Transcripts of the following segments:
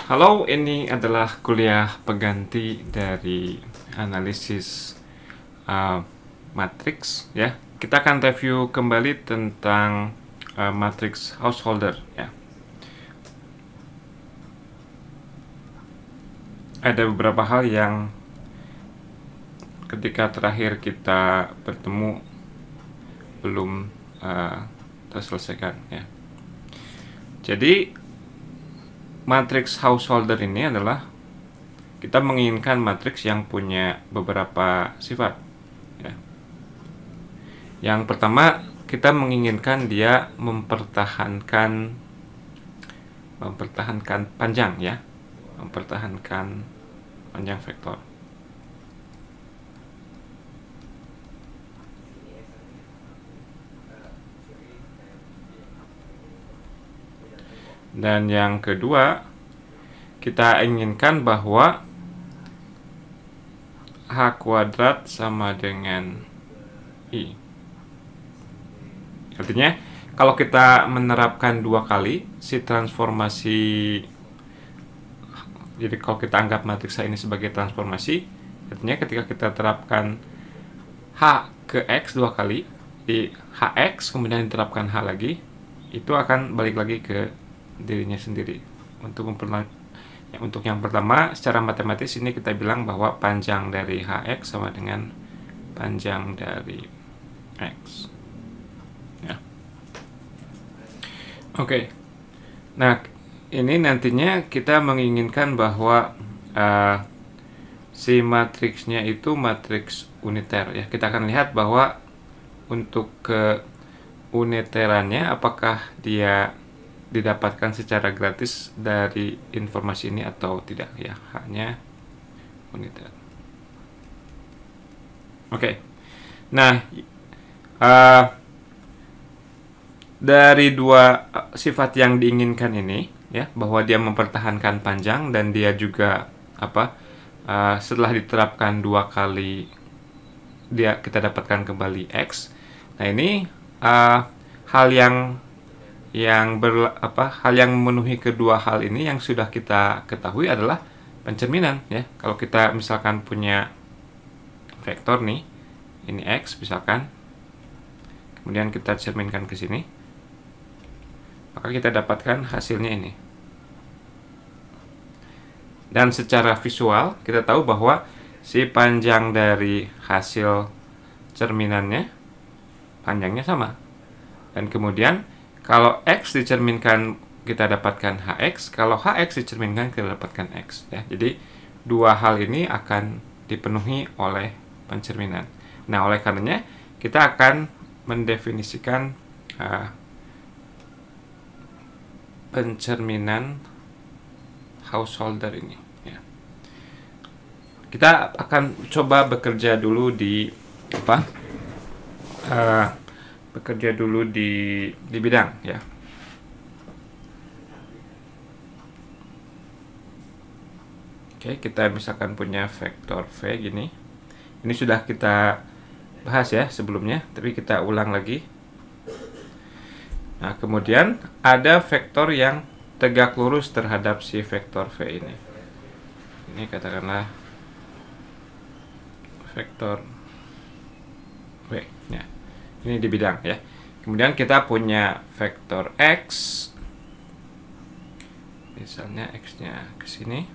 Halo, ini adalah kuliah pengganti dari analisis uh, matriks ya. Kita akan review kembali tentang matriks householder ya. Ada beberapa hal yang ketika terakhir kita bertemu belum terselesaikan ya. Jadi matriks householder ini adalah kita menginginkan matriks yang punya beberapa sifat ya. Yang pertama, kita menginginkan dia mempertahankan panjang ya, mempertahankan panjang vektor. Dan yang kedua, kita inginkan bahwa H kuadrat sama dengan I. Artinya, kalau kita menerapkan dua kali si transformasi, jadi kalau kita anggap matriks ini sebagai transformasi, artinya ketika kita terapkan H ke X dua kali, di HX kemudian diterapkan H lagi, itu akan balik lagi ke dirinya sendiri. Untuk yang pertama, secara matematis ini kita bilang bahwa panjang dari HX sama dengan panjang dari X ya. Oke. Nah, ini nantinya kita menginginkan bahwa si matriksnya itu matriks uniter ya. Kita akan lihat bahwa untuk ke uniterannya apakah dia didapatkan secara gratis dari informasi ini atau tidak ya, hanya uniter. Oke. Nah, dari dua sifat yang diinginkan ini ya, bahwa dia mempertahankan panjang dan dia juga setelah diterapkan dua kali kita dapatkan kembali X. Nah, ini hal yang memenuhi kedua hal ini yang sudah kita ketahui adalah pencerminan ya. Kalau kita misalkan punya vektor nih, ini X misalkan, kemudian kita cerminkan ke sini, maka kita dapatkan hasilnya ini. Dan secara visual kita tahu bahwa si panjang dari hasil cerminannya panjangnya sama. Dan kemudian kalau X dicerminkan kita dapatkan HX, kalau HX dicerminkan kita dapatkan X ya. Jadi dua hal ini akan dipenuhi oleh pencerminan. Nah, oleh karenanya kita akan mendefinisikan pencerminan householder ini ya. Kita akan coba bekerja dulu di bidang ya. Oke, kita misalkan punya vektor V gini. Ini sudah kita bahas ya sebelumnya, tapi kita ulang lagi. Nah, kemudian ada vektor yang tegak lurus terhadap si vektor V ini. Ini katakanlah vektor V ya. Ini di bidang ya. Kemudian kita punya vektor X, misalnya X-nya ke sini,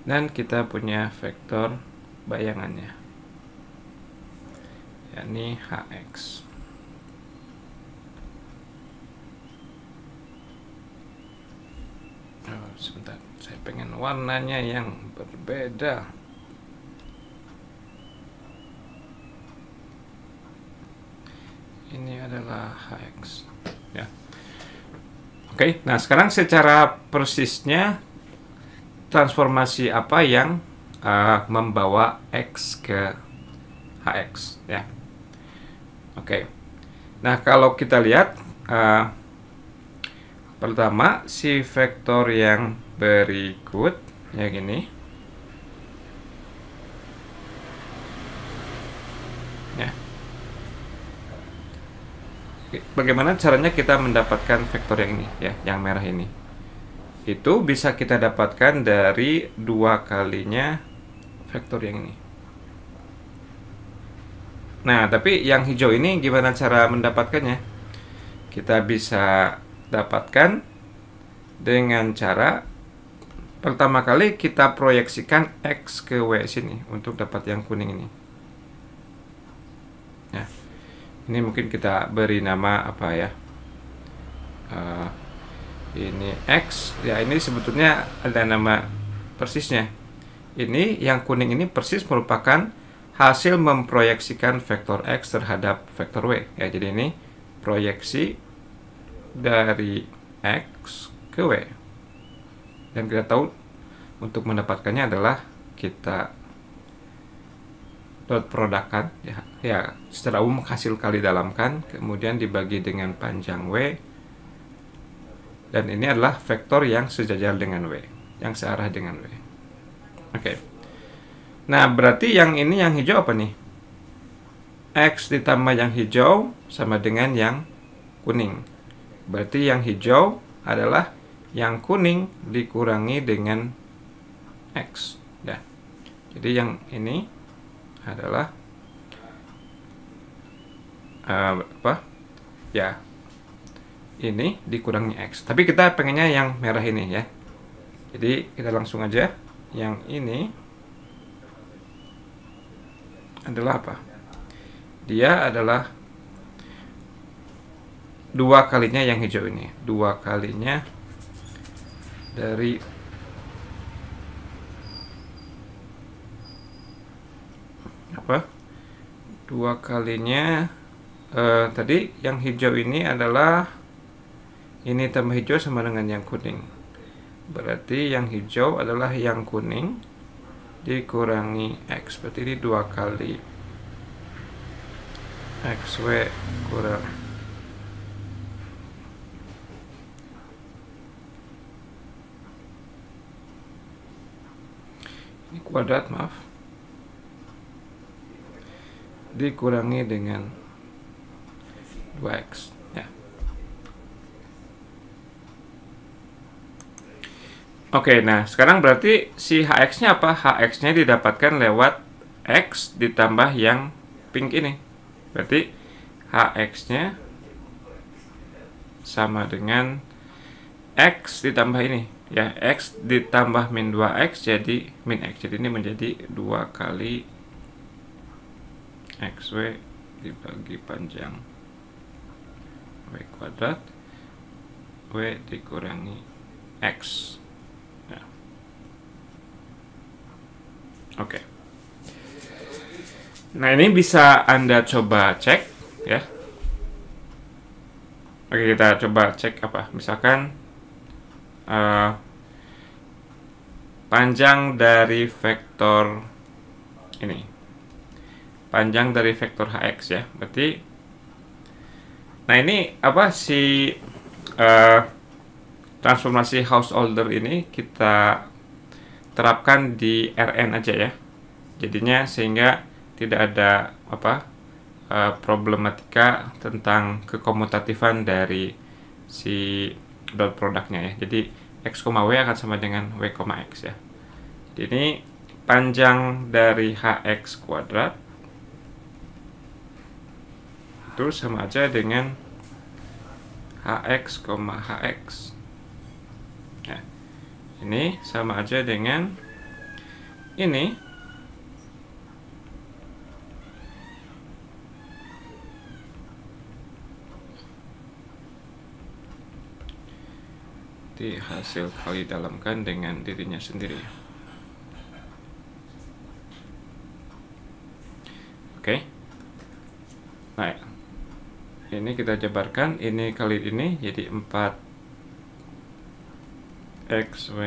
dan kita punya vektor bayangannya, yakni HX. Sebentar, saya pengen warnanya yang berbeda. Ini adalah HX ya. Oke, nah sekarang secara persisnya transformasi apa yang membawa X ke HX ya. Oke. Nah, kalau kita lihat pertama si vektor yang berikut ya gini ya. Bagaimana caranya kita mendapatkan vektor yang ini ya, yang merah ini? itu bisa kita dapatkan dari 2 kalinya vektor yang ini. Nah, tapi yang hijau ini gimana cara mendapatkannya? Kita bisa dapatkan dengan cara pertama kali kita proyeksikan X ke W sini untuk dapat yang kuning ini. Nah, ini mungkin kita beri nama apa ya? Ini X, ya ini sebetulnya ada nama persisnya. Ini yang kuning ini persis merupakan hasil memproyeksikan vektor X terhadap vektor W. Ya, jadi ini proyeksi dari X ke W. Dan kita tahu untuk mendapatkannya adalah kita dot produkkan ya secara umum hasil kali dalamkan kemudian dibagi dengan panjang W, dan ini adalah vektor yang sejajar dengan W, yang searah dengan W. Oke. Nah, berarti yang ini yang hijau apa nih? X ditambah yang hijau sama dengan yang kuning. Berarti yang hijau adalah yang kuning dikurangi dengan X. Ya. Jadi yang ini adalah apa? Ya. Ini dikurangi X. Tapi kita pengennya yang merah ini ya. Jadi kita langsung aja. Yang ini adalah apa? Dia adalah 2 kalinya yang hijau ini. 2 kalinya dari apa? 2 kalinya tadi yang hijau ini adalah ini tambah hijau sama dengan yang kuning. Berarti yang hijau adalah yang kuning dikurangi X. Berarti ini 2 kali XW kurang ini kuadrat, maaf, dikurangi dengan 2X ya. Oke, nah sekarang berarti si HX-nya apa? HX-nya didapatkan lewat X ditambah yang pink ini. Berarti HX-nya sama dengan X ditambah ini. Ya, X ditambah min 2X jadi min X. Jadi ini menjadi 2 kali XW dibagi panjang W kuadrat W dikurangi X. Ya. Oke. Nah, ini bisa Anda coba cek ya. Oke, kita coba cek apa? Misalkan panjang dari vektor ini. Panjang dari vektor HX ya. Berarti nah ini apa si transformasi Householder ini kita terapkan di Rn aja ya. Jadinya sehingga tidak ada apa problematika tentang kekomutatifan dari si dot produknya ya. Jadi X, W akan sama dengan W, X ya. Jadi ini panjang dari HX kuadrat itu sama aja dengan HX, HX. Nah, ini sama aja dengan ini di hasil kali dalamkan dengan dirinya sendiri. Oke. Nah, ini kita jabarkan ini kali ini jadi 4XW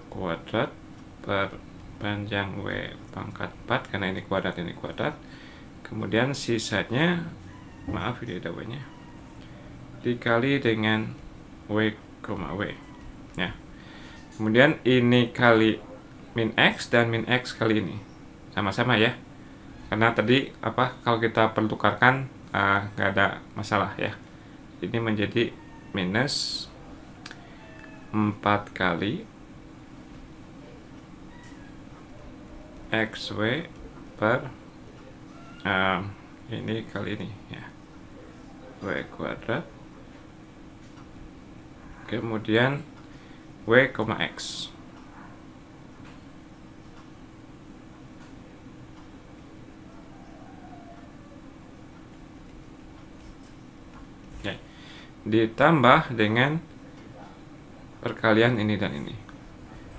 kuadrat per panjang W pangkat 4 karena ini kuadrat kemudian sisanya maaf ini ada W nya dikali dengan W, W ya. Kemudian ini kali min X dan min X kali ini sama-sama ya, karena tadi apa kalau kita pertukarkan nggak ada masalah ya. Ini menjadi minus 4 kali XW per ini kali ini ya, W kuadrat, kemudian W, X. Ya. Ditambah dengan perkalian ini dan ini.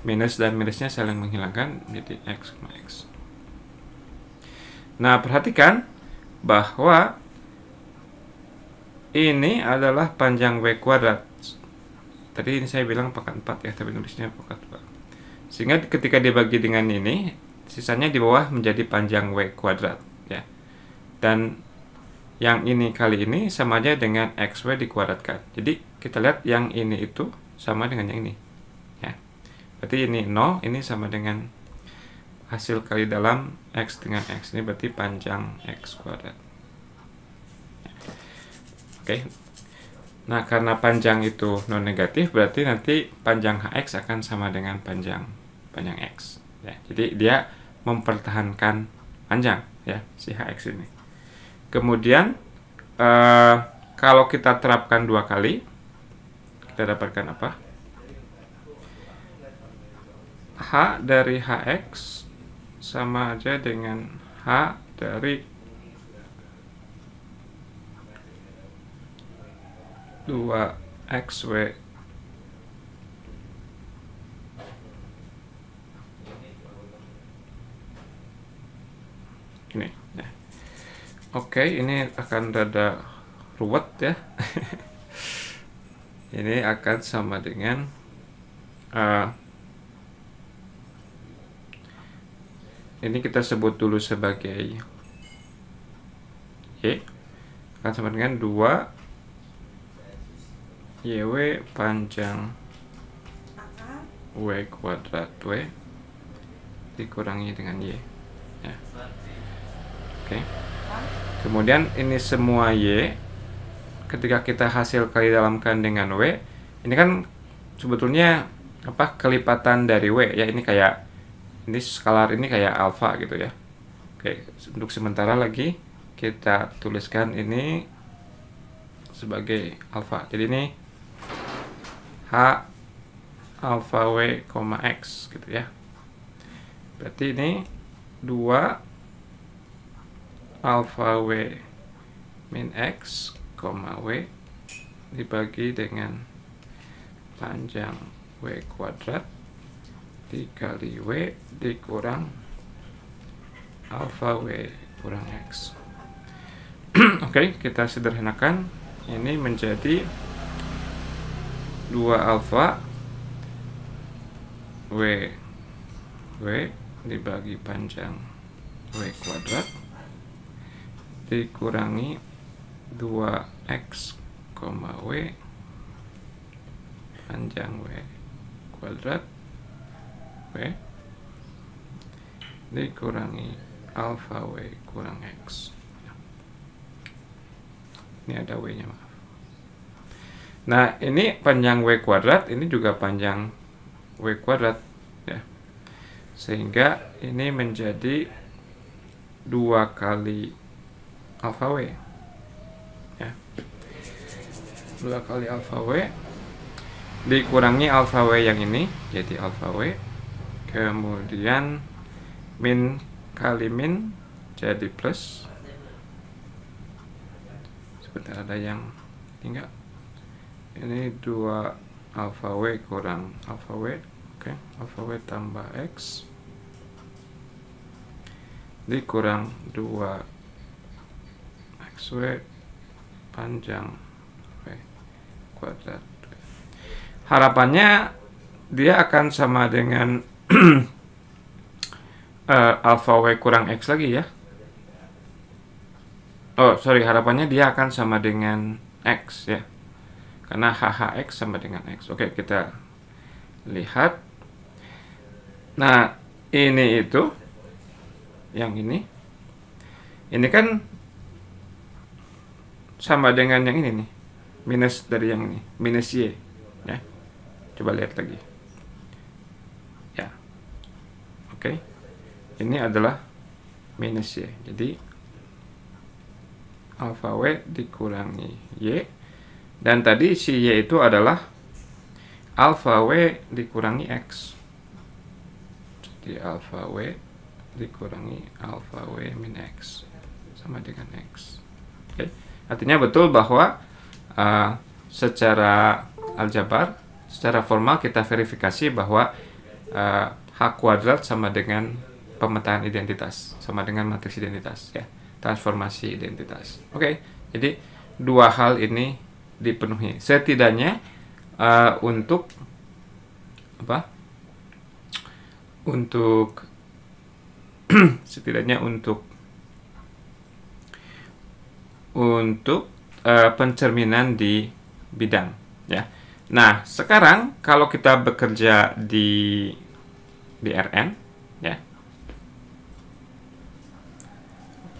Minus dan minusnya saling menghilangkan, jadi X, X. Nah, perhatikan bahwa ini adalah panjang W kuadrat. Tadi ini saya bilang pangkat 4 ya, tapi nulisnya pangkat 2. Sehingga ketika dibagi dengan ini, sisanya di bawah menjadi panjang W kuadrat ya. Dan yang ini kali ini sama aja dengan XW dikuadratkan. Jadi kita lihat yang ini itu sama dengan yang ini ya. Berarti ini 0, ini sama dengan hasil kali dalam X dengan X. Ini berarti panjang X kuadrat. Oke. Nah, karena panjang itu non negatif, berarti nanti panjang HX akan sama dengan panjang X ya. Jadi dia mempertahankan panjang ya, si HX ini. Kemudian kalau kita terapkan 2 kali, kita dapatkan apa? H dari HX sama aja dengan H dari 2XW ini ya. Oke, ini akan rada ruwet ya. Ini akan sama dengan ini kita sebut dulu sebagai Y, akan sama dengan 2 YW panjang W kuadrat W dikurangi dengan Y ya. Oke. Kemudian ini semua Y ketika kita hasil kali dalamkan dengan W, ini kan sebetulnya apa, kelipatan dari W ya. Ini kayak, ini skalar ini kayak alfa gitu ya. Oke, untuk sementara lagi kita tuliskan ini sebagai alfa. Jadi ini H alfa W, X gitu ya. Berarti ini 2 alfa W min X, W dibagi dengan panjang W kuadrat dikali W dikurang alfa W kurang X. Oke, kita sederhanakan. Ini menjadi 2 alfa W dibagi panjang W kuadrat dikurangi 2X, W panjang W kuadrat W dikurangi alfa W kurang X. Ini ada W nya, maaf. Nah, ini panjang W kuadrat, ini juga panjang W kuadrat ya. Sehingga ini menjadi 2 kali alfa W ya. 2 kali alfa W dikurangi alfa W yang ini, jadi alfa W, kemudian min kali min jadi plus. Sebentar, ada yang tinggal. Ini 2 alfa W kurang alfa W. Oke, alfa W tambah X dikurang 2 XW panjang W kuadrat. Harapannya dia akan sama dengan alfa W kurang X lagi ya. Oh sorry, harapannya dia akan sama dengan X ya, karena HHX sama dengan X. Oke, kita lihat. Nah, ini itu yang ini kan sama dengan yang ini nih, minus dari yang ini, minus Y ya. Coba lihat lagi. Ya. Oke. Ini adalah minus Y. Jadi alfa W dikurangi Y. Dan tadi si Y itu adalah alfa W dikurangi X. Jadi alfa W dikurangi alfa W min X sama dengan X. Oke. Artinya betul bahwa secara aljabar, secara formal kita verifikasi bahwa H kuadrat sama dengan pemetaan identitas, sama dengan matriks identitas, ya, transformasi identitas. Oke, jadi dua hal ini dipenuhi setidaknya untuk apa? Untuk setidaknya untuk pencerminan di bidang, ya. Nah, sekarang kalau kita bekerja di RN, ya,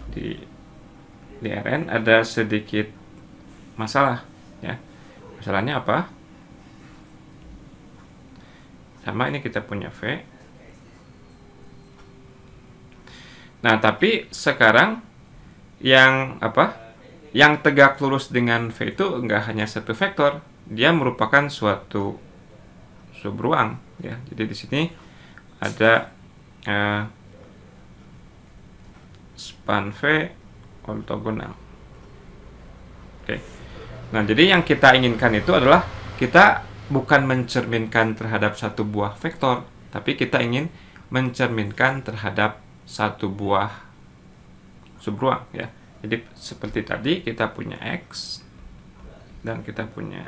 di RN ada sedikit masalah, ya. Masalahnya apa? Sama, ini kita punya V. Nah, tapi sekarang yang apa? Yang tegak lurus dengan V itu enggak hanya satu vektor, dia merupakan suatu subruang, ya. Jadi di sini ada span V ortogonal. Oke. Nah, jadi yang kita inginkan itu adalah kita bukan mencerminkan terhadap satu buah vektor, tapi kita ingin mencerminkan terhadap satu buah subruang, ya. Jadi seperti tadi kita punya X dan kita punya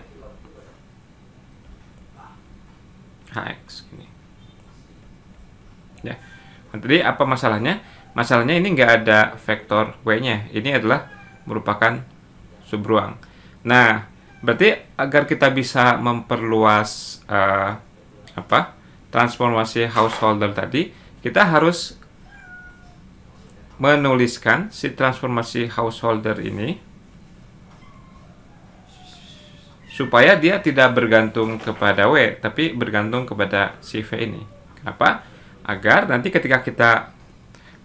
HX ini. Ya. Nah, tadi apa masalahnya? Masalahnya ini nggak ada vektor W-nya. Ini adalah merupakan subruang. Nah, berarti agar kita bisa memperluas transformasi householder tadi, kita harus menuliskan si transformasi householder ini supaya dia tidak bergantung kepada W, tapi bergantung kepada si V ini. Kenapa? Agar nanti ketika kita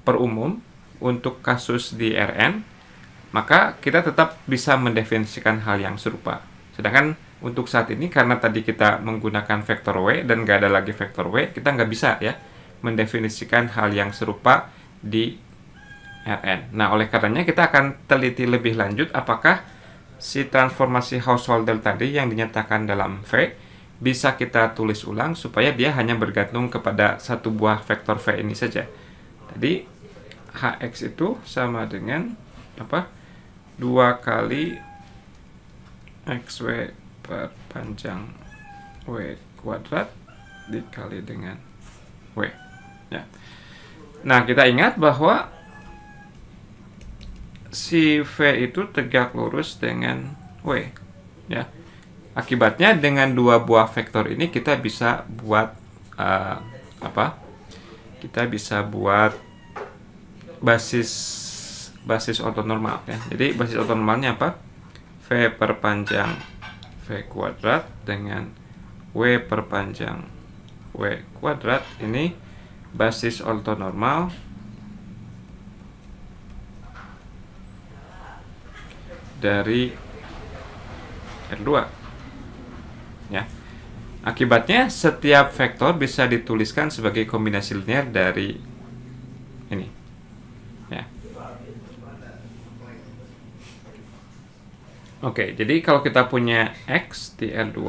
perumum untuk kasus di RN, maka kita tetap bisa mendefinisikan hal yang serupa. Sedangkan untuk saat ini, karena tadi kita menggunakan vektor W dan nggak ada lagi vektor W, kita nggak bisa, ya, mendefinisikan hal yang serupa di RN. Nah, oleh karenanya kita akan teliti lebih lanjut apakah si transformasi householder tadi yang dinyatakan dalam V bisa kita tulis ulang supaya dia hanya bergantung kepada satu buah vektor V ini saja. Tadi Hx itu sama dengan apa? 2 kali xw per panjang W kuadrat dikali dengan W, ya. Nah, kita ingat bahwa si V itu tegak lurus dengan W, ya. Akibatnya dengan dua buah vektor ini kita bisa buat kita bisa buat basis ortonormal, ya. Jadi basis ortonormalnya apa? V per panjang V kuadrat dengan W per panjang W kuadrat, ini basis ortonormal dari R2, ya. Akibatnya setiap vektor bisa dituliskan sebagai kombinasi linear dari ini, ya. Oke, jadi kalau kita punya X di R2,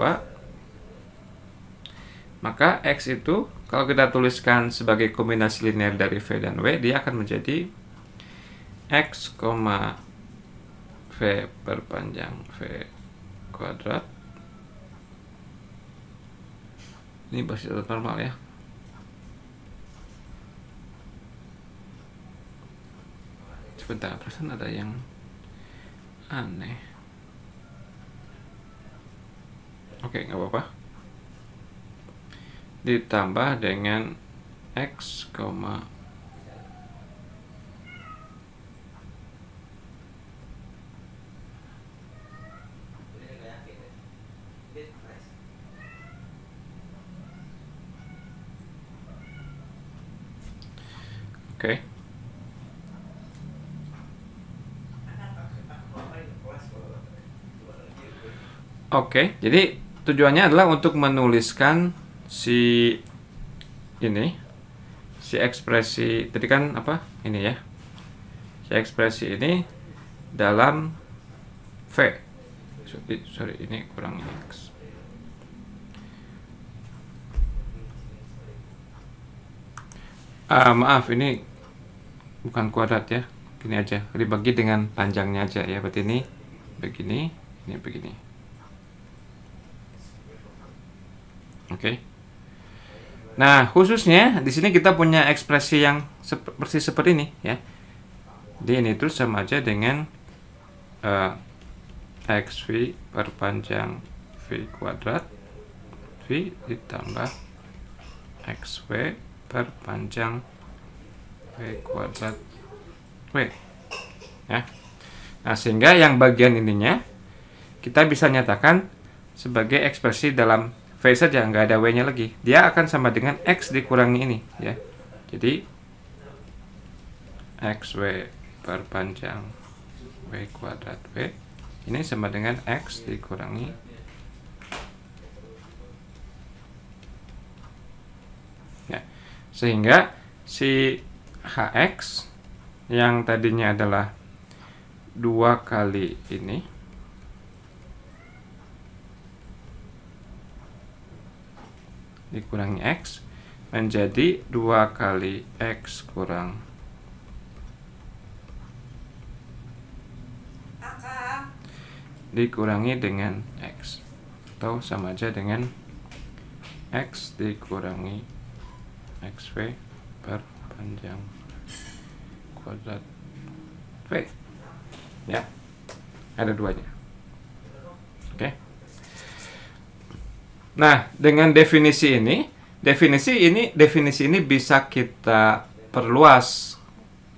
maka X itu kalau kita tuliskan sebagai kombinasi linear dari V dan W, dia akan menjadi X, V per panjang V kuadrat. Ini basis normal, ya. Sebentar, perasaan ada yang aneh. Oke, nggak apa-apa. Ditambah dengan X, Oke. Oke, jadi tujuannya adalah untuk menuliskan si ini, si ekspresi tadi kan apa? Ini ya. Si ekspresi ini dalam V. Sorry, ini kurang X. Maaf, ini bukan kuadrat ya. Gini aja, dibagi dengan panjangnya aja ya. Berarti ini begini, ini begini. Oke. Nah, khususnya di sini kita punya ekspresi yang persis seperti ini ya. Jadi ini terus sama aja dengan XV per panjang V kuadrat V ditambah XV per panjang V kuadrat V ya. Nah, sehingga yang bagian ininya kita bisa nyatakan sebagai ekspresi dalam V saja, nggak ada W-nya lagi. Dia akan sama dengan X dikurangi ini ya. Jadi XW per panjang W kuadrat V ini sama dengan X dikurangi ya. Sehingga si HX yang tadinya adalah 2 kali ini dikurangi X menjadi 2 kali X kurang dikurangi dengan X, atau sama aja dengan X dikurangi XV per panjang kuadrat V ya, ada duanya. Oke. Nah, dengan definisi ini bisa kita perluas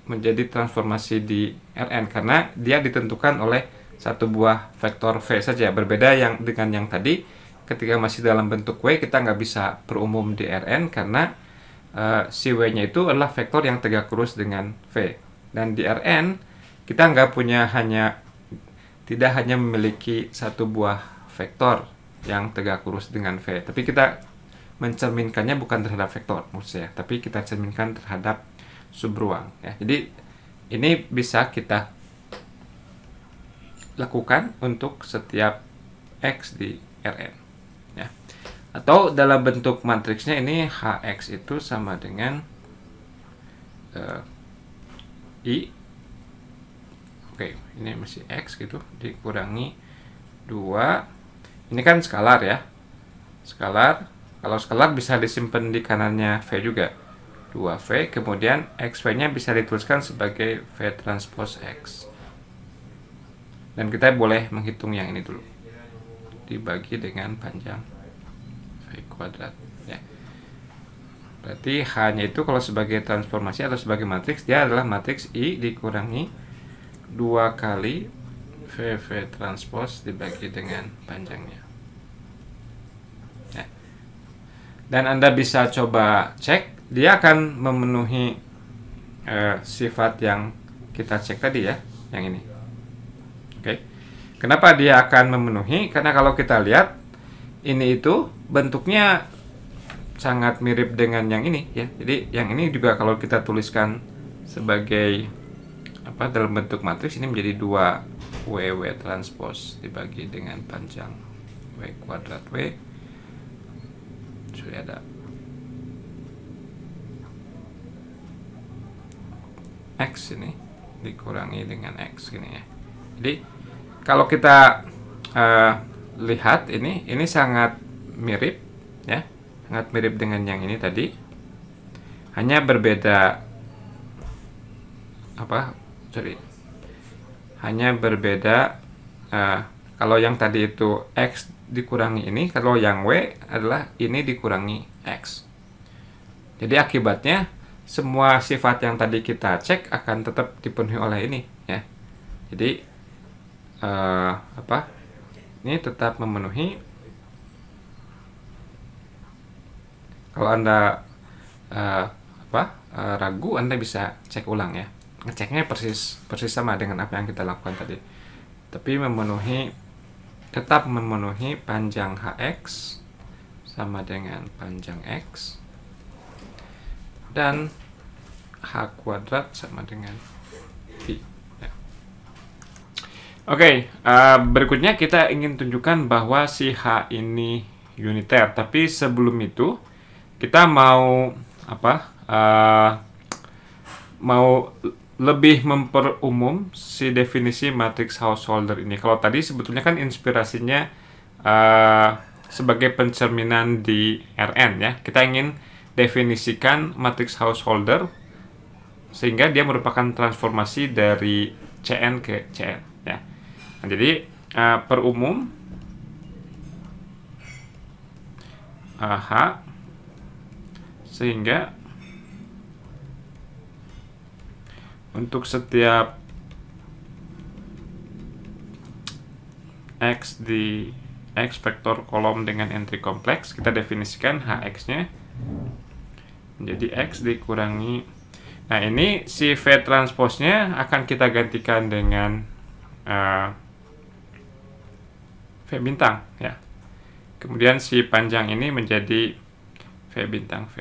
menjadi transformasi di Rn karena dia ditentukan oleh satu buah vektor V saja. Berbeda dengan yang tadi, ketika masih dalam bentuk W kita nggak bisa perumum di Rn karena si W-nya itu adalah vektor yang tegak lurus dengan V. Dan di Rn kita tidak hanya memiliki satu buah vektor yang tegak lurus dengan V, tapi kita mencerminkannya bukan terhadap vektor maksud saya, tapi kita cerminkan terhadap subruang ya. Jadi ini bisa kita lakukan untuk setiap X di Rn ya. Atau dalam bentuk matriksnya ini Hx itu sama dengan I, oke, ini masih X gitu, dikurangi 2. Ini kan skalar ya, skalar. Kalau skalar bisa disimpan di kanannya V juga, 2V, kemudian XV nya bisa dituliskan sebagai V transpose X. Dan kita boleh menghitung yang ini dulu, dibagi dengan panjang V kuadrat ya. Berarti H-nya itu kalau sebagai transformasi atau sebagai matriks, dia adalah matriks I dikurangi 2 kali VV transpose dibagi dengan panjangnya ya. Dan Anda bisa coba cek, dia akan memenuhi sifat yang kita cek tadi ya, yang ini. Oke. Kenapa dia akan memenuhi? Karena kalau kita lihat ini itu bentuknya sangat mirip dengan yang ini ya. Jadi yang ini juga kalau kita tuliskan sebagai dalam bentuk matriks, ini menjadi 2 WW transpose dibagi dengan panjang W kuadrat W. Sudah ada X ini dikurangi dengan X gini ya. Jadi kalau kita lihat ini sangat mirip ya, sangat mirip dengan yang ini tadi, hanya berbeda kalau yang tadi itu X dikurangi ini, kalau yang W adalah ini dikurangi X. Jadi akibatnya semua sifat yang tadi kita cek akan tetap dipenuhi oleh ini ya. Jadi ini tetap memenuhi. Kalau Anda ragu, Anda bisa cek ulang ya. Ngeceknya persis sama dengan apa yang kita lakukan tadi, tapi tetap memenuhi panjang hx sama dengan panjang x dan h kuadrat sama dengan pi ya. Oke, berikutnya kita ingin tunjukkan bahwa si h ini uniter, tapi sebelum itu kita mau mau lebih memperumum si definisi matriks householder ini. Kalau tadi sebetulnya kan inspirasinya sebagai pencerminan di Rn ya. Kita ingin definisikan matriks householder sehingga dia merupakan transformasi dari Cn ke Cn ya. Nah, jadi perumum H sehingga untuk setiap X di X vektor kolom dengan entry kompleks, kita definisikan Hx-nya menjadi X dikurangi. Nah, ini si V transpose-nya akan kita gantikan dengan V bintang ya. Kemudian si panjang ini menjadi V bintang V.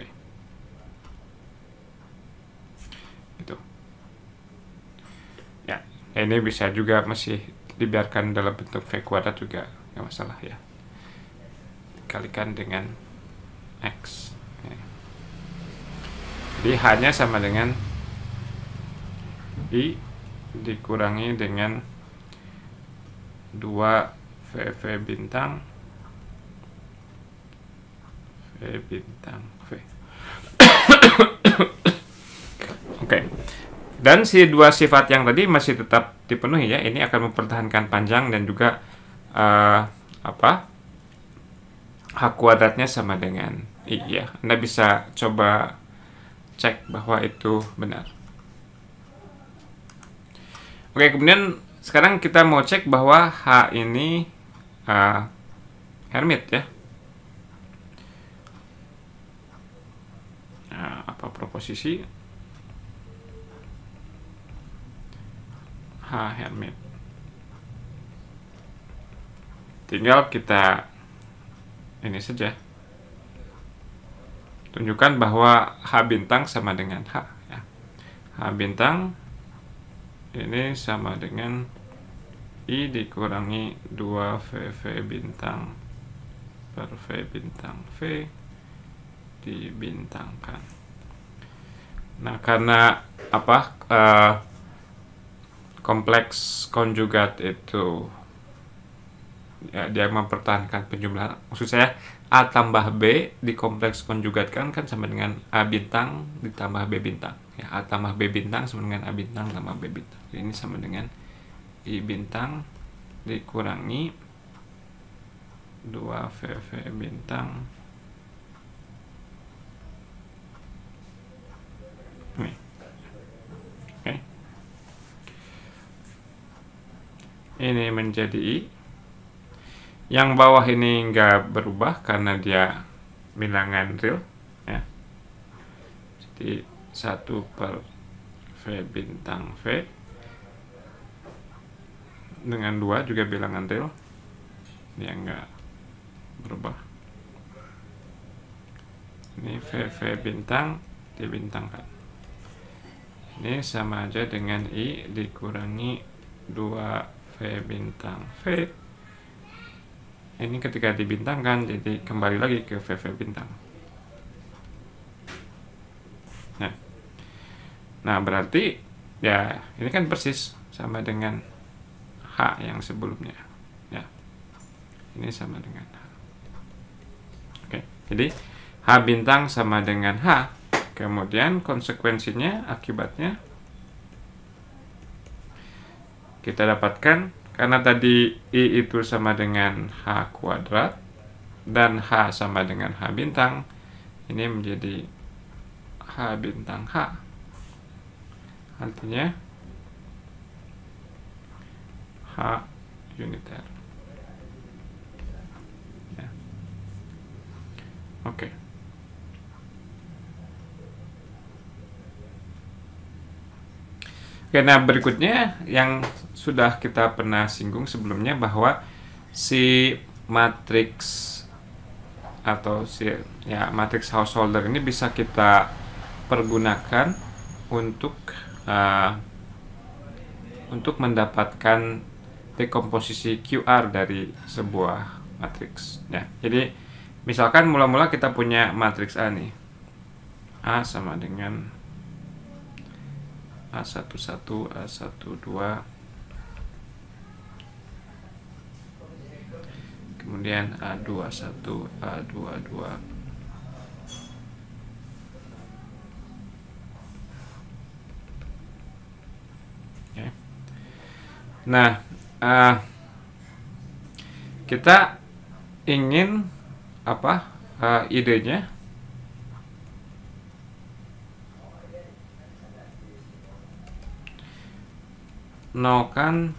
Itu. Ya, ini bisa juga masih dibiarkan dalam bentuk V kuadrat juga nggak masalah ya. Dikalikan dengan X. Ya. Jadi H-nya sama dengan I dikurangi dengan 2 VV bintang V bintang V. Oke. Dan si dua sifat yang tadi masih tetap dipenuhi ya. Ini akan mempertahankan panjang dan juga H kuadratnya sama dengan I ya. Anda bisa coba cek bahwa itu benar. Oke, kemudian sekarang kita mau cek bahwa H ini Hermit ya. Apa proposisi H Hermit? Tinggal kita ini saja tunjukkan bahwa H bintang sama dengan H ya. H bintang ini sama dengan I dikurangi 2 VV bintang per V bintang V dibintangkan. Nah, karena kompleks konjugat itu ya, dia mempertahankan penjumlahan, maksud saya A tambah B di kompleks konjugatkan kan sama dengan A bintang ditambah B bintang ya. A tambah B bintang sama dengan A bintang tambah B bintang. Jadi ini sama dengan I bintang dikurangi 2 VV bintang ini. Oke. Ini menjadi I. Yang bawah ini nggak berubah karena dia bilangan real ya. Jadi 1 per V bintang V dengan 2 juga bilangan real, dia nggak berubah. Ini VV bintang dibintangkan. Ini sama aja dengan I dikurangi 2 V bintang V. Ini ketika dibintangkan jadi kembali lagi ke VV bintang. Nah, berarti ya ini kan persis sama dengan H yang sebelumnya ya. Ini sama dengan H. Oke, jadi H bintang sama dengan H. Kemudian konsekuensinya, akibatnya kita dapatkan karena tadi I itu sama dengan H kuadrat dan H sama dengan H bintang, ini menjadi H bintang H. Artinya H uniter ya. Oke. Oke, nah berikutnya yang sudah kita pernah singgung sebelumnya bahwa si matriks atau si matriks householder ini bisa kita pergunakan untuk mendapatkan dekomposisi QR dari sebuah matriks. Ya, jadi misalkan mula-mula kita punya matriks A nih, A sama dengan A11, A12, kemudian A21, A22. Okay. Nah, kita ingin apa idenya? Nolkan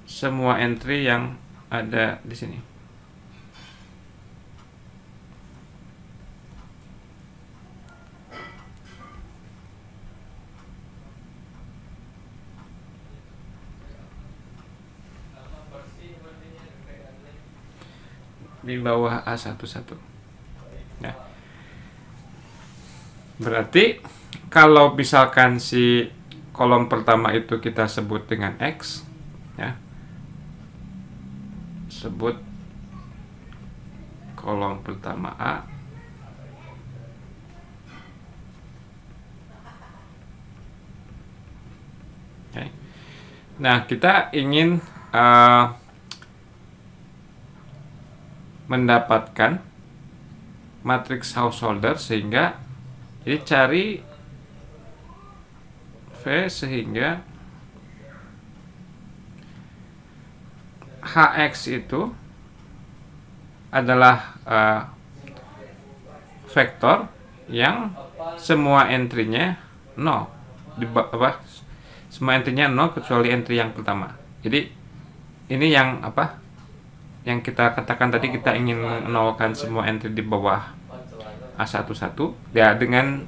semua entry yang ada di sini. Di bawah A11. Ya. Berarti kalau misalkan si kolom pertama itu kita sebut dengan X, ya, sebut kolom pertama A, okay. Nah kita ingin mendapatkan matriks householder, sehingga jadi cari V sehingga HX itu adalah vektor yang semua entry-nya 0. Semua entry-nya 0 kecuali entry yang pertama. Jadi ini yang yang kita katakan tadi, kita ingin menolkan semua entry di bawah A11 ya, dengan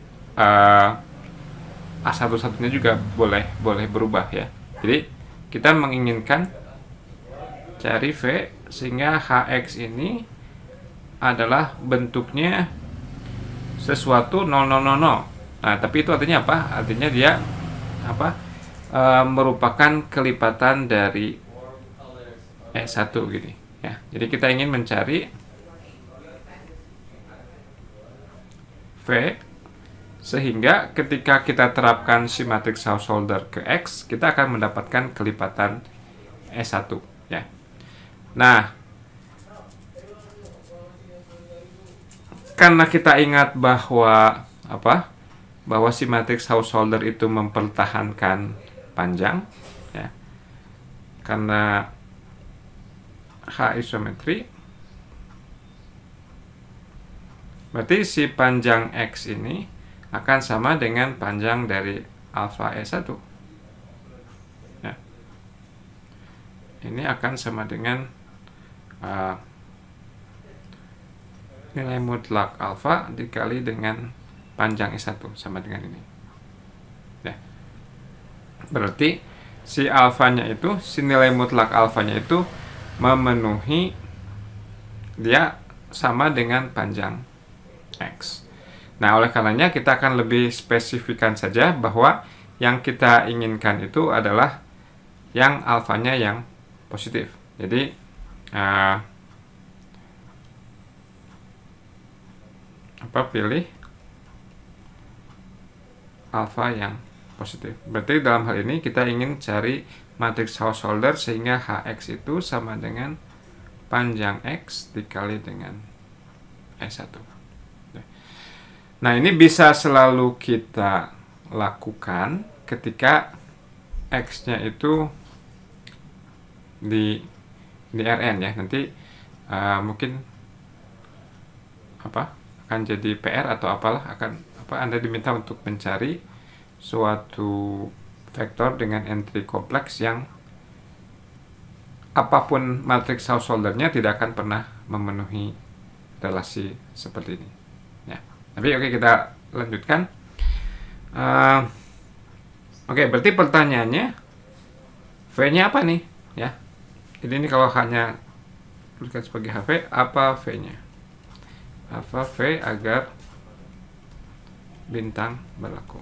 A11-nya juga boleh berubah ya. Jadi kita menginginkan cari V sehingga HX ini adalah bentuknya sesuatu 0000. Nah, tapi itu artinya apa? Artinya dia merupakan kelipatan dari E1 gini ya. Jadi kita ingin mencari V sehingga ketika kita terapkan si matriks householder ke X, kita akan mendapatkan kelipatan E1 ya. Nah, karena kita ingat bahwa bahwa si matriks householder itu mempertahankan panjang ya, karena H isometri, berarti si panjang X ini akan sama dengan panjang dari alfa E1 ya. Ini akan sama dengan nilai mutlak alfa dikali dengan panjang E1 sama dengan ini ya. Berarti si alfanya itu, si nilai mutlak alfanya itu memenuhi, dia sama dengan panjang X. Nah, oleh karenanya kita akan lebih spesifikkan saja bahwa yang kita inginkan itu adalah yang alfanya yang positif. Jadi pilih alfa yang positif. Berarti dalam hal ini kita ingin cari matriks householder sehingga HX itu sama dengan panjang X dikali dengan E1. Nah, ini bisa selalu kita lakukan ketika X-nya itu di Rn ya. Nanti mungkin akan jadi PR atau apalah, Anda diminta untuk mencari suatu vektor dengan entry kompleks yang apapun matriks householdernya tidak akan pernah memenuhi relasi seperti ini ya. Tapi oke, kita lanjutkan. Oke, berarti pertanyaannya V-nya apa nih? Ya. Jadi ini kalau hanya tuliskan sebagai HV, apa V-nya? Apa V agar bintang berlaku?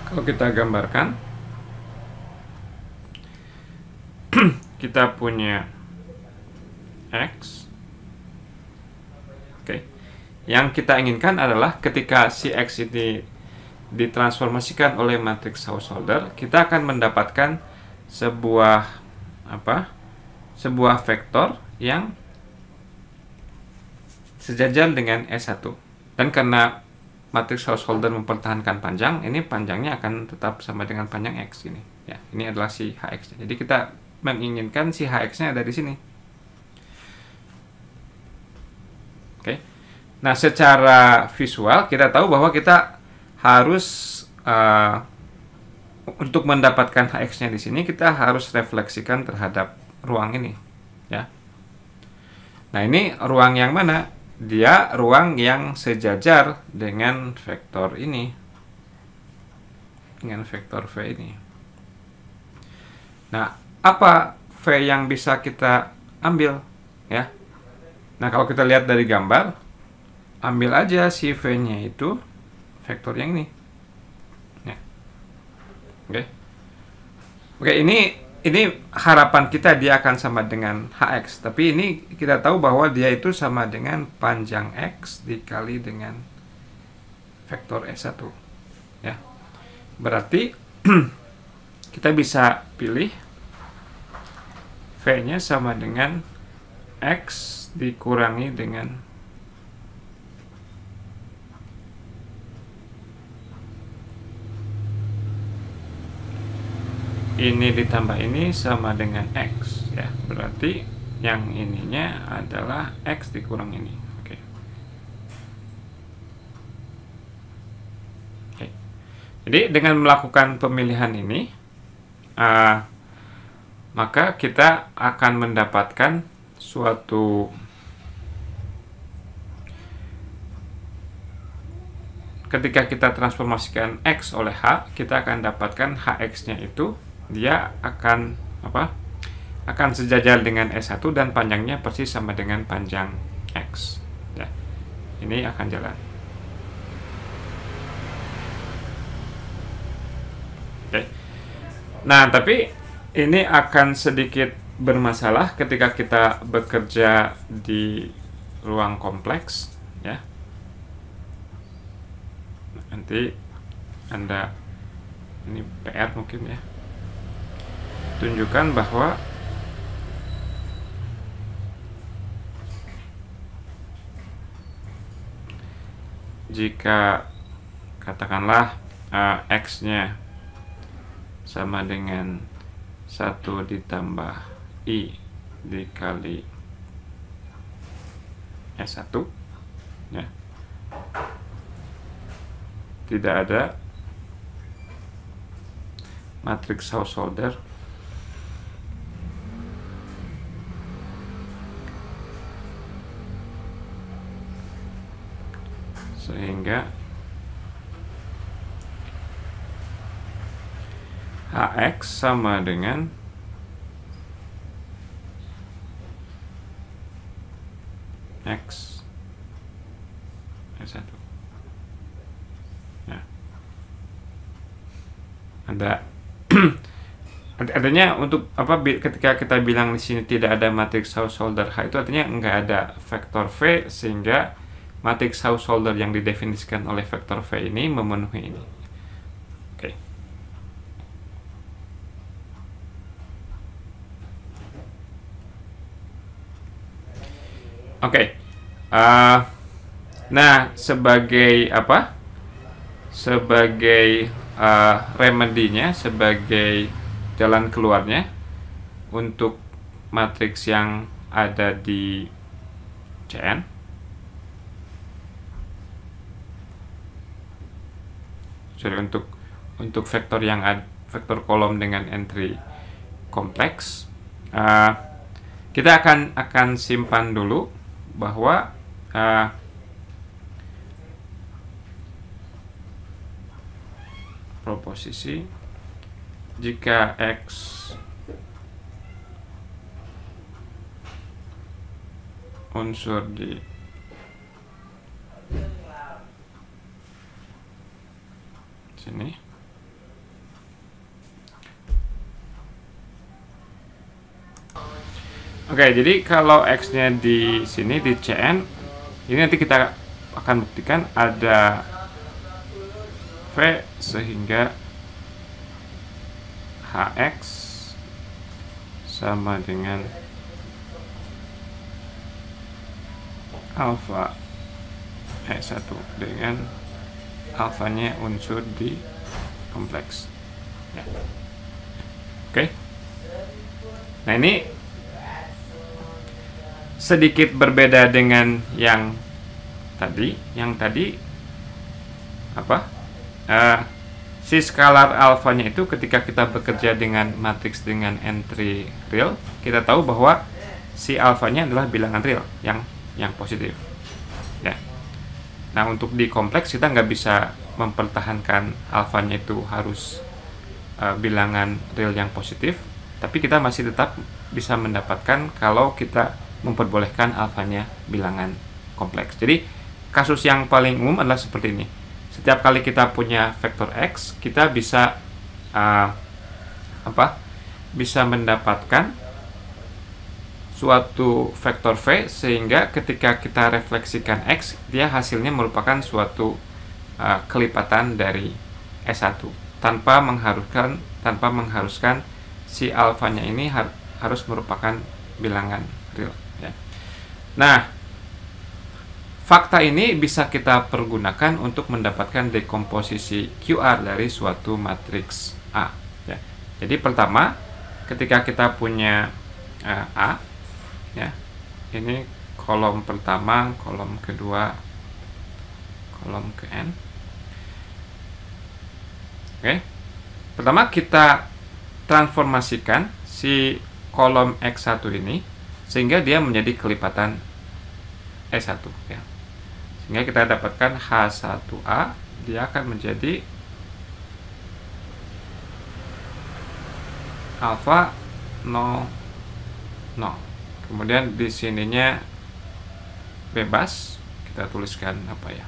Kalau kita gambarkan, kita punya X. Oke. Yang kita inginkan adalah ketika si X ini ditransformasikan oleh matriks Householder, kita akan mendapatkan sebuah sebuah vektor yang sejajar dengan S1. Dan karena matriks Householder mempertahankan panjang, ini panjangnya akan tetap sama dengan panjang X ini. Ya, ini adalah si Hx. Jadi kita menginginkan si Hx-nya ada di sini. Oke. Nah, secara visual kita tahu bahwa kita harus untuk mendapatkan Hx-nya di sini kita harus refleksikan terhadap ruang ini, ya. Nah, ini ruang yang mana? Dia ruang yang sejajar dengan vektor ini. Dengan vektor V ini. Nah, apa V yang bisa kita ambil, ya? Nah, kalau kita lihat dari gambar, ambil aja si V-nya itu vektor yang ini. Ya. Oke, ini harapan kita dia akan sama dengan Hx, tapi ini kita tahu bahwa dia itu sama dengan panjang X dikali dengan vektor S1. Ya. Berarti kita bisa pilih V-nya sama dengan X dikurangi dengan ini ditambah ini sama dengan X, ya. Berarti yang ininya adalah X dikurang ini. Oke. Oke. Jadi dengan melakukan pemilihan ini, maka kita akan mendapatkan suatu ketika kita transformasikan X oleh H, kita akan dapatkan Hx-nya itu dia akan akan sejajar dengan S1 dan panjangnya persis sama dengan panjang X, ya. Ini akan jalan. Oke. Nah, tapi ini akan sedikit bermasalah ketika kita bekerja di ruang kompleks, ya. Nanti Anda, ini PR mungkin, ya, tunjukkan bahwa jika katakanlah X-nya sama dengan 1 ditambah I dikali S1, ya, tidak ada matriks Householder sehingga Hx sama dengan X S1. Nah, ada adanya untuk ketika kita bilang di sini tidak ada matriks Householder H, itu artinya nggak ada vektor V, sehingga matriks Householder yang didefinisikan oleh vektor V ini memenuhi ini. Oke. Oke. Nah, sebagai sebagai remedinya, sebagai jalan keluarnya untuk matriks yang ada di Cn, untuk vektor yang vektor kolom dengan entry kompleks, kita akan simpan dulu bahwa proposisi jika X unsur di sini, oke, jadi kalau X-nya di sini di Cn, ini nanti kita akan buktikan ada V sehingga Hx sama dengan alfa E1 dengan alfanya unsur di kompleks ya. Oke. Nah, ini sedikit berbeda dengan yang tadi. Yang tadi apa? Si skalar alfanya itu ketika kita bekerja dengan matriks dengan entry real, kita tahu bahwa si alfanya adalah bilangan real yang positif ya. Nah, untuk di kompleks kita nggak bisa mempertahankan alfanya itu harus bilangan real yang positif, tapi kita masih tetap bisa mendapatkan kalau kita memperbolehkan alfanya bilangan kompleks. Jadi kasus yang paling umum adalah seperti ini. Setiap kali kita punya vektor X, kita bisa bisa mendapatkan suatu vektor V, sehingga ketika kita refleksikan X, dia hasilnya merupakan suatu kelipatan dari S1 tanpa mengharuskan si alfanya ini harus merupakan bilangan real ya. Nah, fakta ini bisa kita pergunakan untuk mendapatkan dekomposisi QR dari suatu matriks A ya. Jadi pertama, ketika kita punya A ya, ini kolom pertama, kolom kedua, kolom ke N. Oke. Pertama kita transformasikan si kolom X1 ini sehingga dia menjadi kelipatan S1 ya. Sehingga kita dapatkan H1A, dia akan menjadi alfa 0, 0. Kemudian di sininya bebas, kita tuliskan apa ya,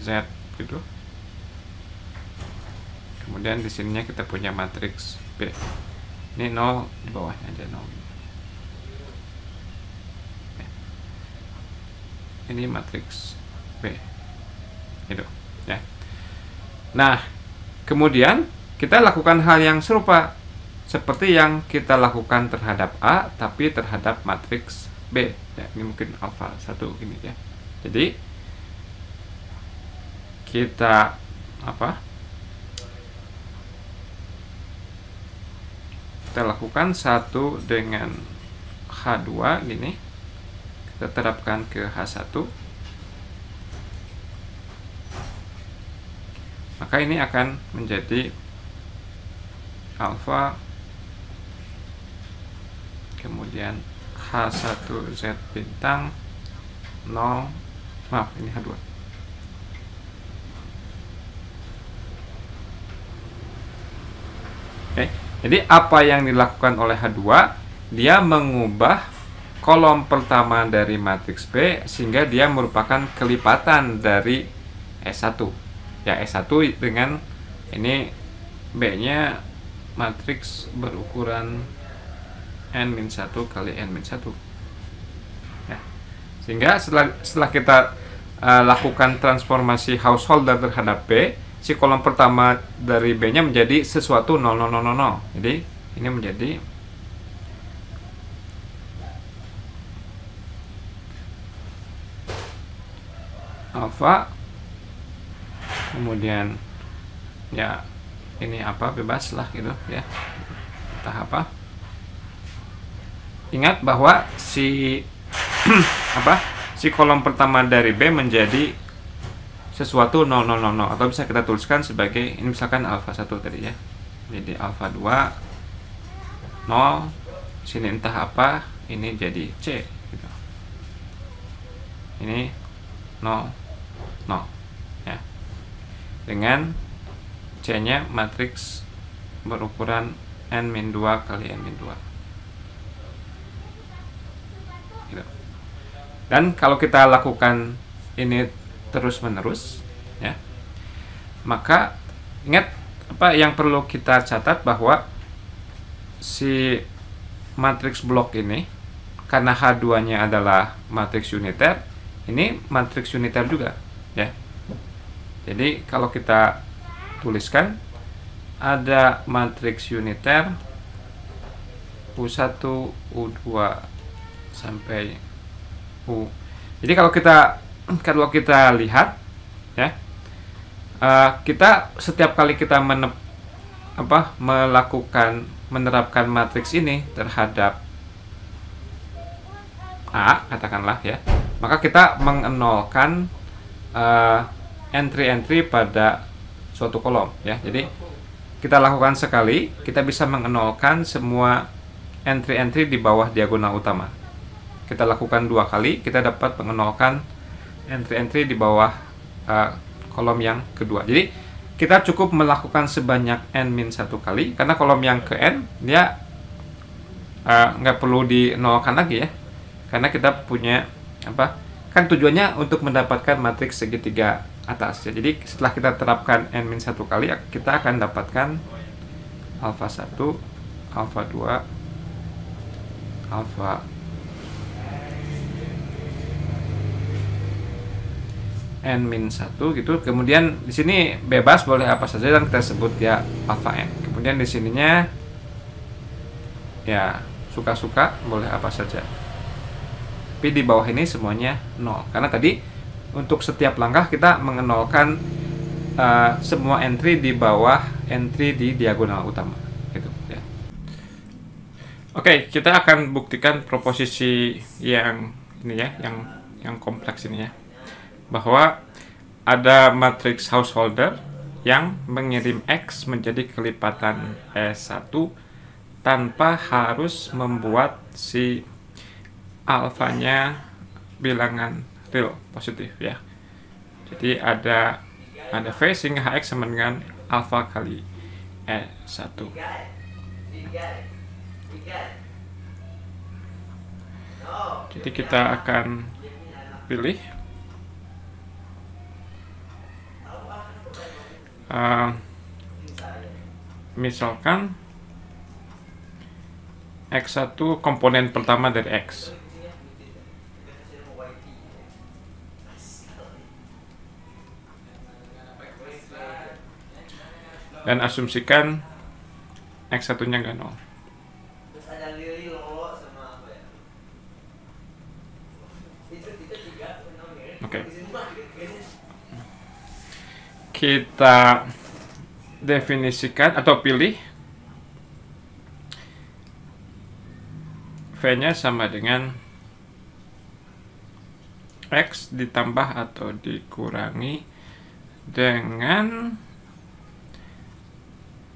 Z gitu. Kemudian di sininya kita punya matriks B. Ini 0, di bawahnya aja 0. Ini matriks B itu ya. Nah, kemudian kita lakukan hal yang serupa seperti yang kita lakukan terhadap A, tapi terhadap matriks B ya. Ini mungkin alfa 1 gini ya. Jadi kita kita lakukan 1 dengan H2 gini, kita terapkan ke H1, maka ini akan menjadi alfa, kemudian H1Z bintang 0, maaf ini H2. Oke, jadi apa yang dilakukan oleh H2, dia mengubah kolom pertama dari matriks B sehingga dia merupakan kelipatan dari S1 ya. S1 dengan ini B-nya matriks berukuran N-1 kali N-1 ya. Sehingga setelah kita lakukan transformasi householder terhadap B, si kolom pertama dari B-nya menjadi sesuatu 0, 0, 0, 0. Jadi ini menjadi alfa, kemudian ya ini apa, bebas lah gitu ya, entah apa. Ingat bahwa si si kolom pertama dari B menjadi sesuatu 0, 0, 0, 0, atau bisa kita tuliskan sebagai ini misalkan alfa 1 tadi ya. Jadi alfa 2 0, sini entah apa, ini jadi C gitu. Ini 0 0 ya. Dengan C-nya matriks berukuran n-2 kali n-2 gitu. Dan kalau kita lakukan ini terus-menerus ya, maka ingat apa yang perlu kita catat, bahwa si matriks blok ini karena H2-nya adalah matriks uniter, ini matriks uniter juga ya. Jadi kalau kita tuliskan ada matriks uniter U1, U2 sampai U. Jadi kalau kita lihat ya, kita setiap kali kita menerapkan matriks ini terhadap A katakanlah ya, maka kita mengenolkan entry-entry pada suatu kolom ya. Jadi kita lakukan sekali, kita bisa mengenolkan semua entry-entry di bawah diagonal utama. Kita lakukan 2 kali, kita dapat mengenolkan entry-entry di bawah kolom yang kedua. Jadi kita cukup melakukan sebanyak n-1 kali, karena kolom yang ke n dia nggak perlu dinolkan lagi ya, karena kita punya kan tujuannya untuk mendapatkan matriks segitiga atas ya. Jadi setelah kita terapkan n-1 kali, kita akan dapatkan alfa 1, alfa 2, alfa n-1 gitu. Kemudian di sini bebas boleh apa saja dan kita sebut ya alfa n. Kemudian di sininya ya suka-suka boleh apa saja. Tapi di bawah ini semuanya 0. Karena tadi untuk setiap langkah kita mengenolkan semua entry di bawah entry di diagonal utama gitu ya. Oke, kita akan buktikan proposisi yang ini ya, yang kompleks ini ya, bahwa ada matriks householder yang mengirim X menjadi kelipatan S1 tanpa harus membuat si alfanya bilangan real positif ya. Jadi ada V sehingga Hx sama dengan alfa kali E1. Jadi kita akan pilih misalkan X1 komponen pertama dari X. Dan asumsikan X1-nya nggak 0. Oke. Kita definisikan atau pilih V-nya sama dengan X ditambah atau dikurangi dengan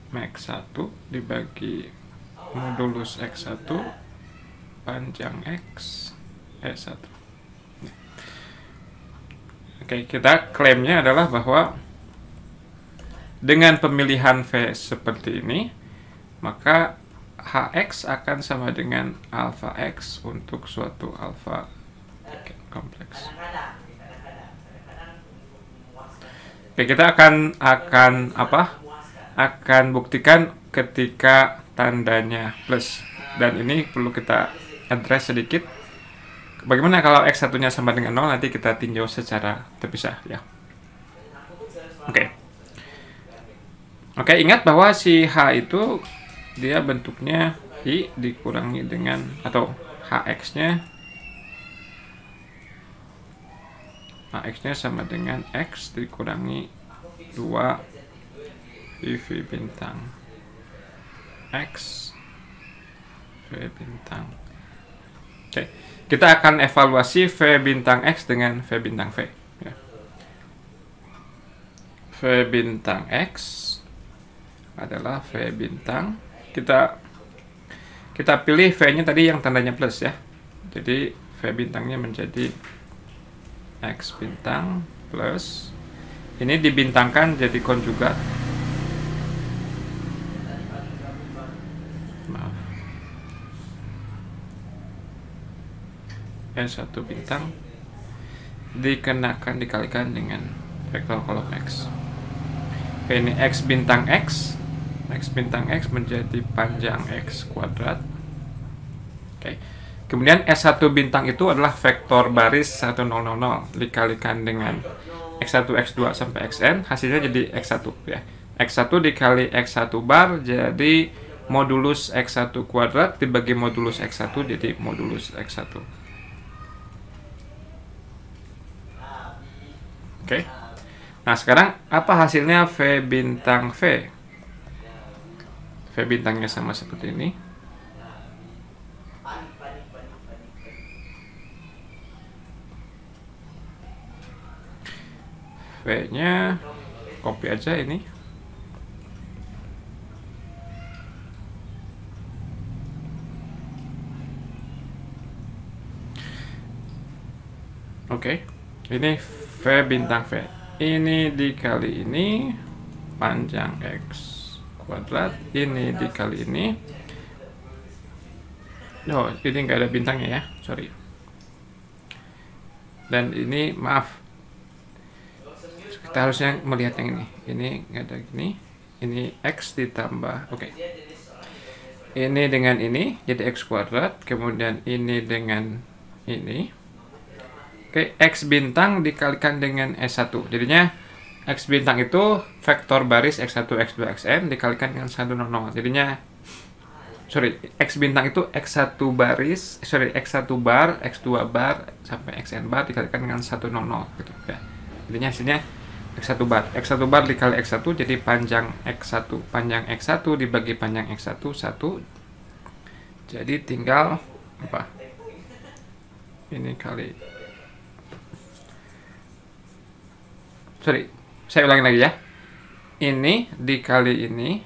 max 1 dibagi modulus X1 panjang X E1. Oke, kita klaimnya adalah bahwa dengan pemilihan V seperti ini, maka Hx akan sama dengan alfa X untuk suatu alfa kompleks. Oke, kita akan buktikan ketika tandanya plus, dan ini perlu kita address sedikit. Bagaimana kalau X1-nya sama dengan 0, nanti kita tinjau secara terpisah ya. Oke, ingat bahwa si H itu dia bentuknya I dikurangi dengan, atau Hx-nya sama dengan X dikurangi 2 V bintang X V bintang. Oke, kita akan evaluasi V bintang X dengan V bintang V ya. V bintang X adalah V bintang, kita kita pilih V-nya tadi yang tandanya plus ya. Jadi V bintangnya menjadi X bintang plus, ini dibintangkan jadi konjugat. Maaf. S1 bintang dikalikan dengan vektor kolom X. Oke, ini X bintang X. X bintang X menjadi panjang X kuadrat. Oke. Kemudian S1 bintang itu adalah vektor baris 1000 dikalikan dengan X1, X2 sampai Xn, hasilnya jadi X1 ya. X1 dikali X1 bar jadi modulus X1 kuadrat dibagi modulus X1 jadi modulus X1. Oke. Nah, sekarang apa hasilnya V bintang V? V bintangnya sama seperti ini. V-nya copy aja ini. Oke. Ini V bintang V. Ini dikali ini panjang X kuadrat, ini dikali ini. Oh, ini nggak ada bintangnya ya, sorry. Dan ini maaf, kita harusnya melihat yang ini. Ini nggak ada gini. Ini X ditambah, oke. Ini dengan ini jadi X kuadrat, kemudian ini dengan ini. Oke, X bintang dikalikan dengan S1. Jadinya X bintang itu vektor baris X1, X2, Xn dikalikan dengan 100. Jadinya X bintang itu X1 baris, X1 bar, X2 bar sampai Xn bar dikalikan dengan 100 gitu ya. Jadinya hasilnya X1 bar. X1 bar dikali X1 jadi panjang X1. Panjang X1 dibagi panjang X1 1. Jadi tinggal apa? Ini kali, saya ulangi lagi ya. Ini dikali ini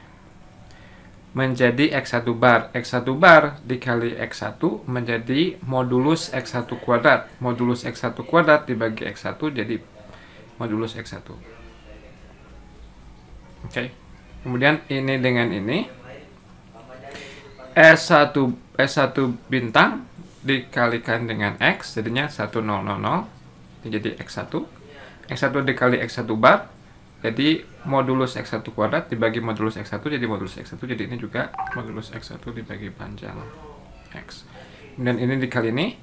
menjadi X1 bar. X1 bar dikali X1 menjadi modulus X1 kuadrat. Modulus X1 kuadrat dibagi X1 jadi modulus X1. Oke. Kemudian ini dengan ini S1 bintang dikalikan dengan X jadinya 1000 jadi X1. X1 dikali X1 bar jadi modulus X1 kuadrat dibagi modulus X1 jadi modulus X1, jadi ini juga modulus X1 dibagi panjang X. Dan ini dikali ini,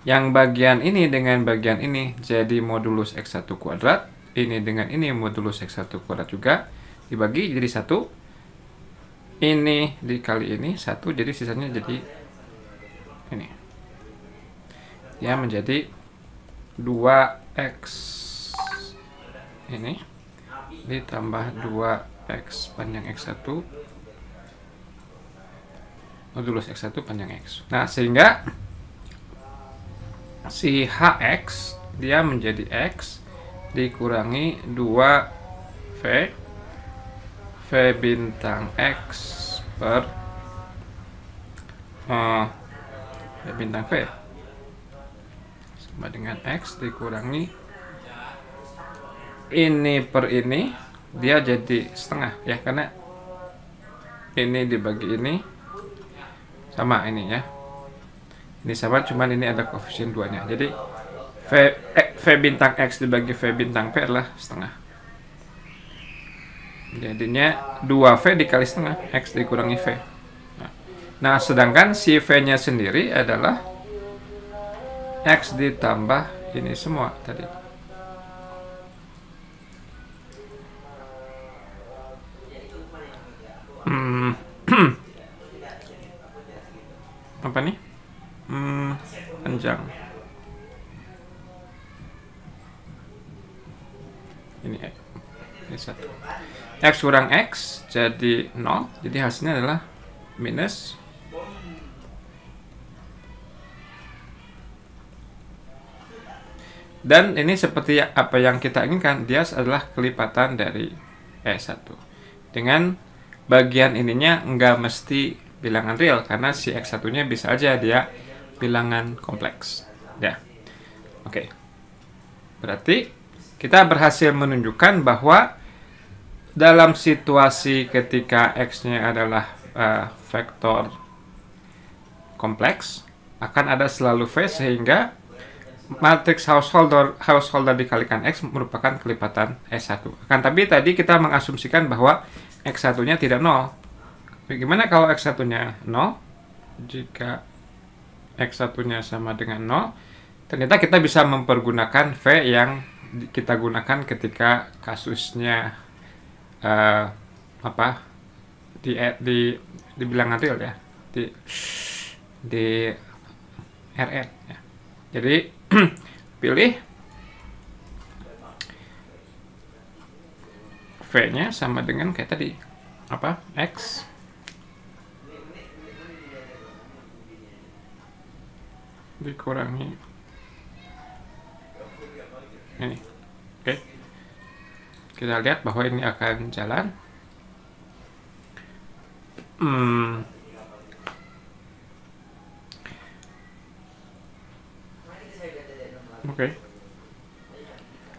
yang bagian ini dengan bagian ini jadi modulus X1 kuadrat, ini dengan ini modulus X1 kuadrat juga dibagi jadi 1. Ini dikali ini 1, jadi sisanya jadi ini ya, menjadi 2X ini ditambah 2X panjang X1 modulus X1 panjang X. Nah, sehingga si HX dia menjadi X dikurangi 2V V bintang X per V bintang V sama dengan X dikurangi ini per ini, dia jadi setengah ya, karena ini dibagi ini sama ini ya, ini sama, cuman ini ada koefisien 2 nya, jadi V bintang X dibagi V bintang V adalah setengah, jadinya 2V dikali setengah, X dikurangi V. Nah, sedangkan si V nya sendiri adalah X ditambah ini semua tadi. Apa nih? Panjang. Ini satu. X kurang X jadi 0. Jadi hasilnya adalah minus dan ini seperti apa yang kita inginkan, dia adalah kelipatan dari E1 dengan bagian ininya nggak mesti bilangan real karena si X1-nya bisa aja dia bilangan kompleks. Ya. Oke. Berarti kita berhasil menunjukkan bahwa dalam situasi ketika X-nya adalah vektor kompleks, akan ada selalu V sehingga matriks householder dikalikan X merupakan kelipatan S1. Tapi tadi kita mengasumsikan bahwa X1-nya tidak 0. Bagaimana kalau X1-nya 0? Jika X1-nya sama dengan 0, ternyata kita bisa mempergunakan V yang kita gunakan ketika kasusnya di bilangan real ya, di Rn ya. Jadi pilih V-nya sama dengan kayak tadi, X dikurangi ini. Oke. Kita lihat bahwa ini akan jalan. Oke.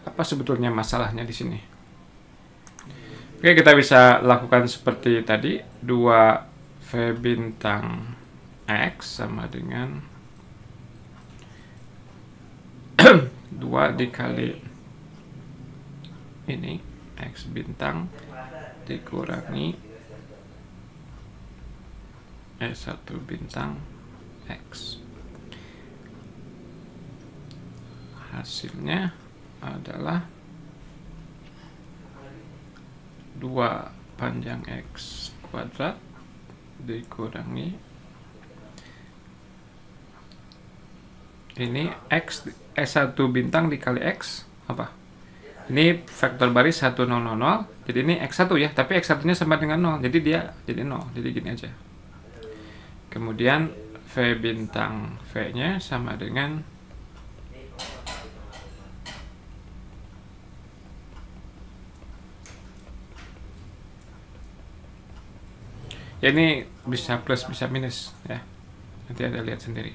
Apa sebetulnya masalahnya di sini? Oke, kita bisa lakukan seperti tadi. 2 V bintang X sama dengan 2 dikali ini X bintang dikurangi S1 bintang X. Hasilnya adalah 2 panjang X kuadrat dikurangi ini X S1 bintang dikali X apa? Ini vektor baris 1 0 0 0. Jadi ini X1 ya, tapi X1-nya sama dengan 0. Jadi dia jadi 0. Jadi gini aja. Kemudian V bintang V-nya sama dengan ya, ini bisa plus bisa minus ya. Nanti Anda lihat sendiri.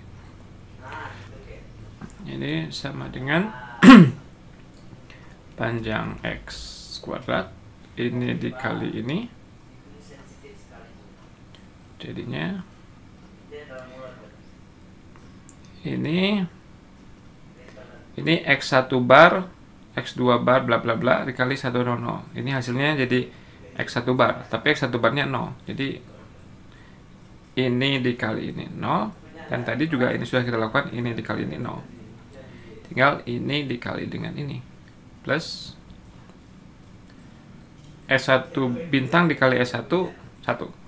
Ini sama dengan panjang X kuadrat ini dikali ini, jadinya ini X1 bar, X2 bar bla bla bla dikali 100. Ini hasilnya jadi X1 bar, tapi X1 barnya 0. Jadi ini dikali ini 0, dan tadi juga ini sudah kita lakukan, ini dikali ini 0. Tinggal ini dikali dengan ini plus S1 bintang dikali S1 1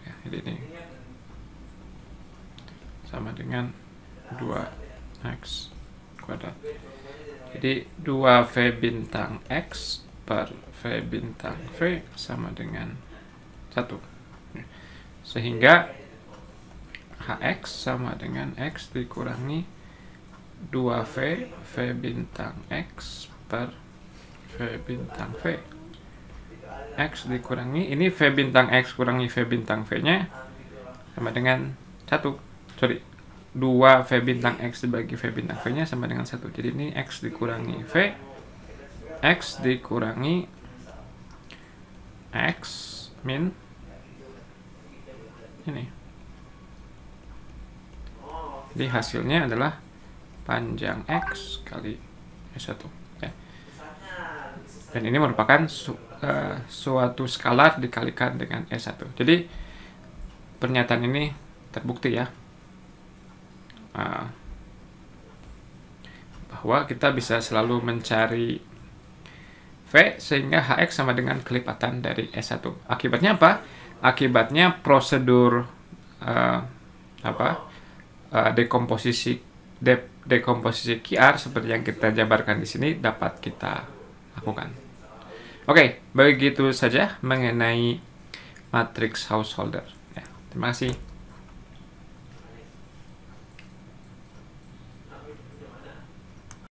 ya, jadi ini sama dengan 2X kuadrat. Jadi 2 V bintang X per V bintang V sama dengan 1. Sehingga Hx sama dengan X dikurangi 2V V bintang X per V bintang V. X dikurangi, ini V bintang X kurangi V bintang V-nya sama dengan 1. 2 V bintang X dibagi V bintang V-nya sama dengan 1. Jadi ini X dikurangi V, X dikurangi X min ini. Jadi hasilnya adalah panjang X kali S1 ya. Dan ini merupakan suatu skalar dikalikan dengan S1. Jadi pernyataan ini terbukti ya, bahwa kita bisa selalu mencari V sehingga Hx sama dengan kelipatan dari S1. Akibatnya apa? Akibatnya prosedur dekomposisi QR seperti yang kita jabarkan di sini dapat kita lakukan. Oke, begitu saja mengenai matriks householder. Ya, terima kasih.